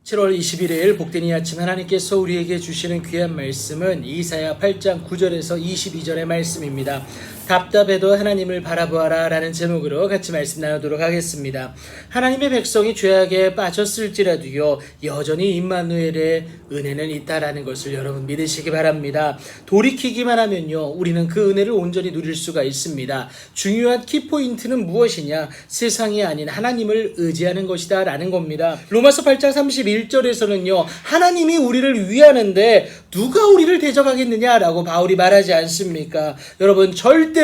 7월 21일 복된 이 아침 하나님께서 우리에게 주시는 귀한 말씀은 이사야 8장 9절에서 22절의 말씀입니다. 답답해도 하나님을 바라보아라 라는 제목으로 같이 말씀 나누도록 하겠습니다. 하나님의 백성이 죄악에 빠졌을지라도요 여전히 임마누엘의 은혜는 있다라는 것을 여러분 믿으시기 바랍니다. 돌이키기만 하면요 우리는 그 은혜를 온전히 누릴 수가 있습니다. 중요한 키포인트는 무엇이냐? 세상이 아닌 하나님을 의지하는 것이다 라는 겁니다. 로마서 8장 31절에서는요 하나님이 우리를 위하는데 누가 우리를 대적하겠느냐라고 바울이 말하지 않습니까? 여러분 절대로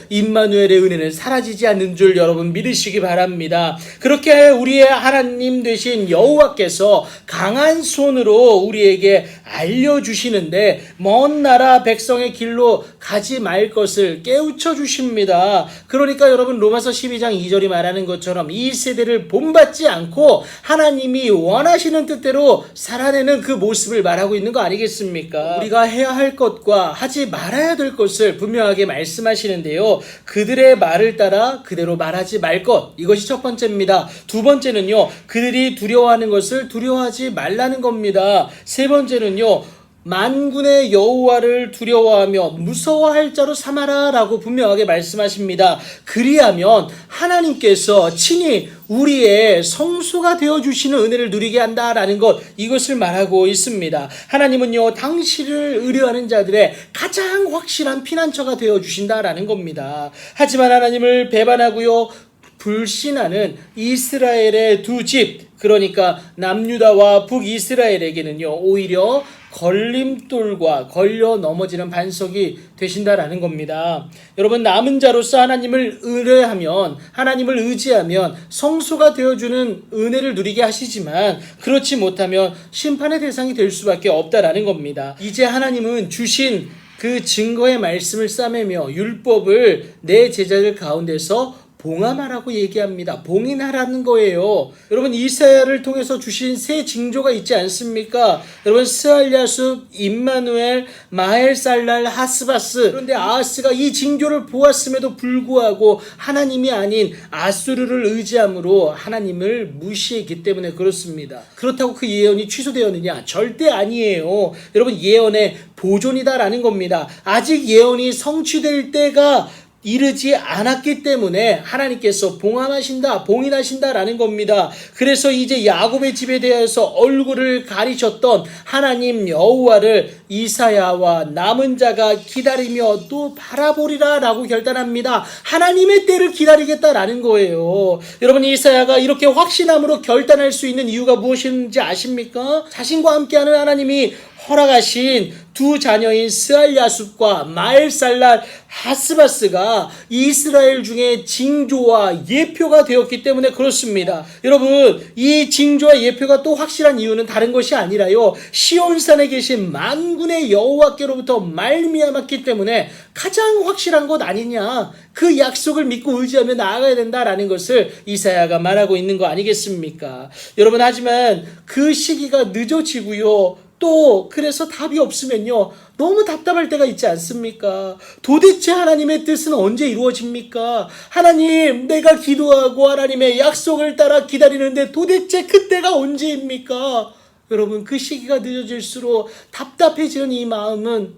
임마누엘의 은혜는 사라지지 않는 줄 여러분 믿으시기 바랍니다. 그렇게 우리의 하나님 되신 여호와께서 강한 손으로 우리에게 알려주시는데 먼 나라 백성의 길로 가지 말 것을 깨우쳐 주십니다. 그러니까 여러분 로마서 12장 2절이 말하는 것처럼 이 세대를 본받지 않고 하나님이 원하시는 뜻대로 살아내는 그 모습을 말하고 있는 거 아니겠습니까? 우리가 해야 할 것과 하지 말아야 될 것을 분명하게 말씀하시는데요. 그들의 말을 따라 그대로 말하지 말 것, 이것이 첫 번째입니다. 두 번째는요. 그들이 두려워하는 것을 두려워하지 말라는 겁니다. 세 번째는요. 만군의 여호와를 두려워하며 무서워할 자로 삼아라 라고 분명하게 말씀하십니다. 그리하면 하나님께서 친히 우리의 성소가 되어주시는 은혜를 누리게 한다라는 것, 이것을 말하고 있습니다. 하나님은요 당신을 의뢰하는 자들의 가장 확실한 피난처가 되어주신다라는 겁니다. 하지만 하나님을 배반하고요 불신하는 이스라엘의 두 집, 그러니까 남유다와 북이스라엘에게는요 오히려 걸림돌과 걸려 넘어지는 반석이 되신다라는 겁니다. 여러분 남은 자로서 하나님을 의뢰하면, 하나님을 의지하면 성소가 되어주는 은혜를 누리게 하시지만 그렇지 못하면 심판의 대상이 될 수밖에 없다라는 겁니다. 이제 하나님은 주신 그 증거의 말씀을 싸매며 율법을 내 제자들 가운데서 봉함하라고 얘기합니다. 봉인하라는 거예요. 여러분 이사야를 통해서 주신 새 징조가 있지 않습니까? 여러분 스알랴숲, 임마누엘, 마헬살랄, 하스바스. 그런데 아하스가 이 징조를 보았음에도 불구하고 하나님이 아닌 아수르를 의지함으로 하나님을 무시했기 때문에 그렇습니다. 그렇다고 그 예언이 취소되었느냐? 절대 아니에요. 여러분 예언의 보존이다라는 겁니다. 아직 예언이 성취될 때가 이르지 않았기 때문에 하나님께서 봉함하신다, 봉인하신다라는 겁니다. 그래서 이제 야곱의 집에 대해서 얼굴을 가리셨던 하나님 여호와를 이사야와 남은 자가 기다리며 또 바라보리라 라고 결단합니다. 하나님의 때를 기다리겠다라는 거예요. 여러분 이사야가 이렇게 확신함으로 결단할 수 있는 이유가 무엇인지 아십니까? 자신과 함께하는 하나님이 허락하신 두 자녀인 스알랴숲과 마헬살랄, 하스바스가 이스라엘 중에 징조와 예표가 되었기 때문에 그렇습니다. 여러분 이 징조와 예표가 또 확실한 이유는 다른 것이 아니라요 시온산에 계신 만군의 여호와께로부터 말미암았기 때문에 가장 확실한 것 아니냐, 그 약속을 믿고 의지하며 나아가야 된다라는 것을 이사야가 말하고 있는 거 아니겠습니까? 여러분 하지만 그 시기가 늦어지고요 또 그래서 답이 없으면요 너무 답답할 때가 있지 않습니까? 도대체 하나님의 뜻은 언제 이루어집니까? 하나님 내가 기도하고 하나님의 약속을 따라 기다리는데 도대체 그때가 언제입니까? 여러분 그 시기가 늦어질수록 답답해지는 이 마음은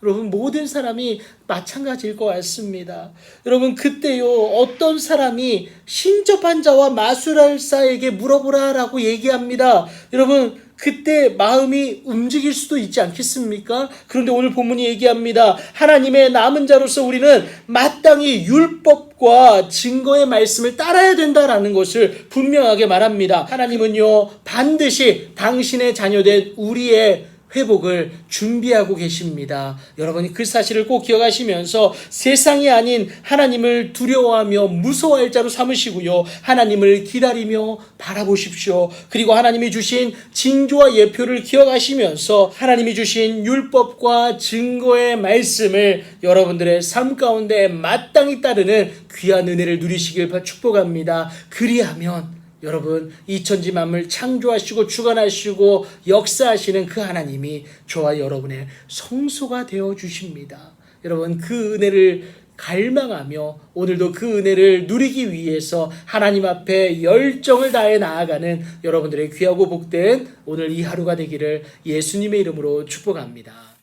여러분 모든 사람이 마찬가지일 것 같습니다. 여러분 그때요 어떤 사람이 신접한 자와 마술할사에게 물어보라라고 얘기합니다. 여러분 그때 마음이 움직일 수도 있지 않겠습니까? 그런데 오늘 본문이 얘기합니다. 하나님의 남은 자로서 우리는 마땅히 율법과 증거의 말씀을 따라야 된다라는 것을 분명하게 말합니다. 하나님은요 반드시 당신의 자녀된 우리의 회복을 준비하고 계십니다. 여러분이 그 사실을 꼭 기억하시면서 세상이 아닌 하나님을 두려워하며 무서워할 자로 삼으시고요. 하나님을 기다리며 바라보십시오. 그리고 하나님이 주신 징조와 예표를 기억하시면서 하나님이 주신 율법과 증거의 말씀을 여러분들의 삶 가운데 마땅히 따르는 귀한 은혜를 누리시길 축복합니다. 그리하면 여러분 이 천지 만물 창조하시고 주관하시고 역사하시는 그 하나님이 저와 여러분의 성소가 되어 주십니다. 여러분 그 은혜를 갈망하며 오늘도 그 은혜를 누리기 위해서 하나님 앞에 열정을 다해 나아가는 여러분들의 귀하고 복된 오늘 이 하루가 되기를 예수님의 이름으로 축복합니다.